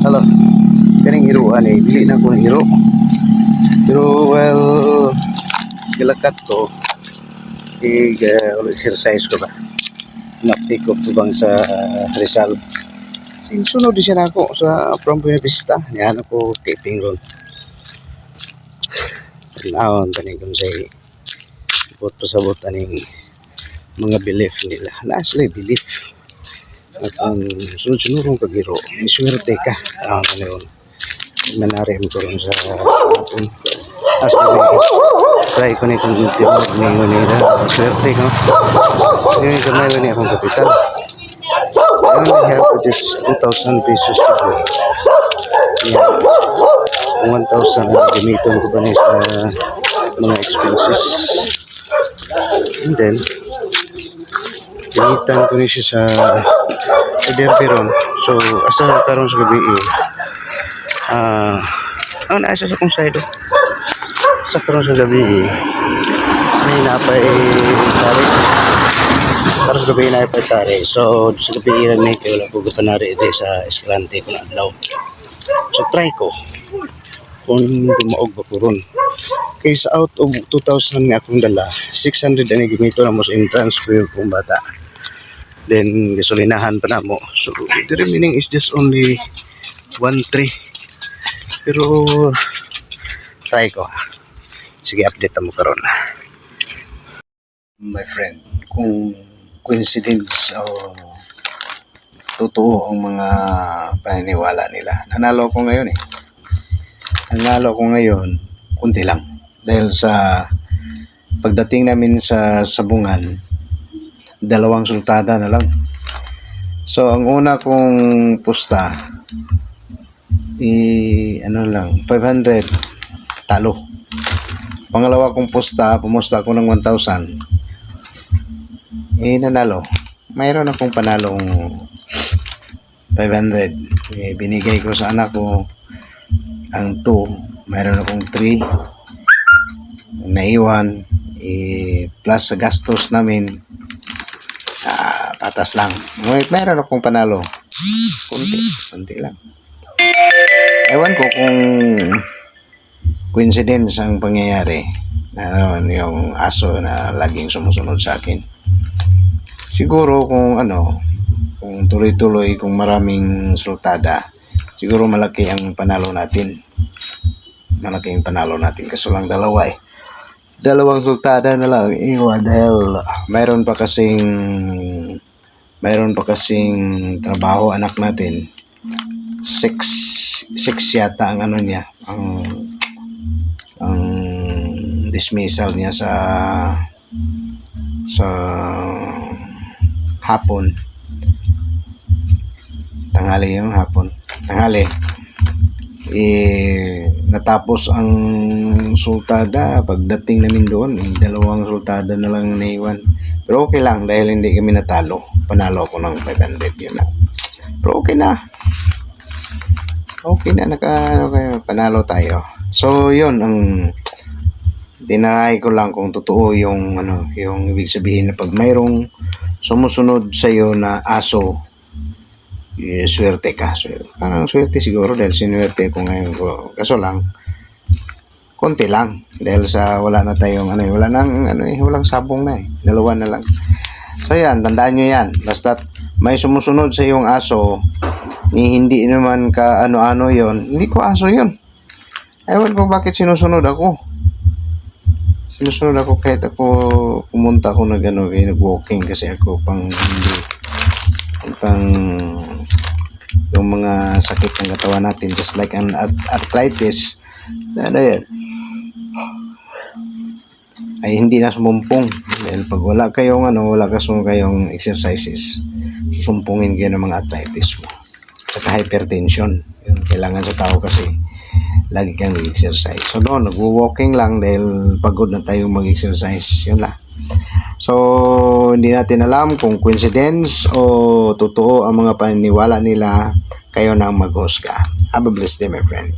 Hello. Kaning hiruan eh. Dili na ko hiro. Pero well, gilakat ko. Exercise ko ba. Na-pick up ko bang sa Rizal. Sunod din siya na ako sa from Buena Vista. Yan ako taping ron. Naon tanig kung say boto sa boto aning mga belief nila. Lastly, belief. At ang sunod-sunod kong kagiro, iswerte ka. Ang kaniyon. Manarim ko rin sa hapon. As try ko na itong ultimo. Ngayon nila. Iswerte ko. Ngayon kamay na niya akong kapital. I only have this 2,000 pesos to go. Yeah. 1,000 na gamitin ko ba niya sa mga expenses. And then, gamitan ko niya siya sa Derberon. So, asa karon sa gabi asa sa kong side. Sa karon sa gabi may napay tari. Karon sa gabi napay tari. So, sa gabi lang na ito, wala ko gapanari ito sa Escalante ko na adlaw. So, try ko kung dumaog ba ko ron. Kaysa out of 2,000 nga akong dala, 600 ang gimito na mo sa entrance ko yung kong bata. Then, gasolinahan pa na mo. So, the remaining is just only 1,300. Pero, try ko. Sige, update mo karon. My friend, kung coincidence o totoo ang mga paniniwala nila. Nanalo ko ngayon eh. Nanalo ko ngayon, kunti lang. Dahil sa pagdating namin sa sabungan, 2 sultada na lang. So, ang una kong pusta, ano lang, 500, talo. Pangalawa kong pusta, pumusta ako ng 1,000. Nanalo. Mayroon akong panalong 500. Binigay ko sa anak ko ang 2. Mayroon akong 3. Naiwan. Plus sa gastos namin, patas lang. Mayroon akong panalo. Kunti lang. Ewan ko kung coincidence ang pangyayari. Yung aso na laging sumusunod sa akin. Siguro kung kung tuloy-tuloy, kung maraming sultada, siguro malaki ang panalo natin. Malaki ang panalo natin. Kaso lang 2 eh. 2 sultada na lang iwan dahil mayroon pa kasing trabaho anak natin. 6 yata ang niya, ang dismissal niya sa hapon. Tanghali natapos ang sultada. Pagdating namin doon, 2 sultada na lang naiwan. Pero okay lang dahil hindi kami natalo. Panalo ko ng 500 yun lang. Pero okay na, panalo tayo. So yun ang dinaray ko lang kung totoo yung yung ibig sabihin na pag mayroong sumusunod sa iyo na aso, swerte ka. So, parang swerte siguro dahil sinuwerte ko ngayon ko. Kaso lang konti lang dahil sa wala na tayong walang sabong na 2 na lang. So yan, tandaan nyo yan. Basta may sumusunod sa iyong aso, hindi naman ka yon, hindi ko aso yon. Ewan ko bakit sinusunod ako. Kahit ako pumunta ako nag-walking kasi ako pang yung mga sakit ng katawan natin, just like an arthritis. Yan. Ay hindi na sumumpong dahil pag wala kayong exercises, susumpungin kayo ng mga arthritis mo. Saka hypertension, yun, kailangan sa tao kasi lagi kang mag-exercise. So doon, nag-walking lang dahil pagod na tayo mag-exercise. Yun lang. So hindi natin alam kung coincidence o totoo ang mga paniniwala nila. Kayo na ang maghusga. Have a blessed day, my friend.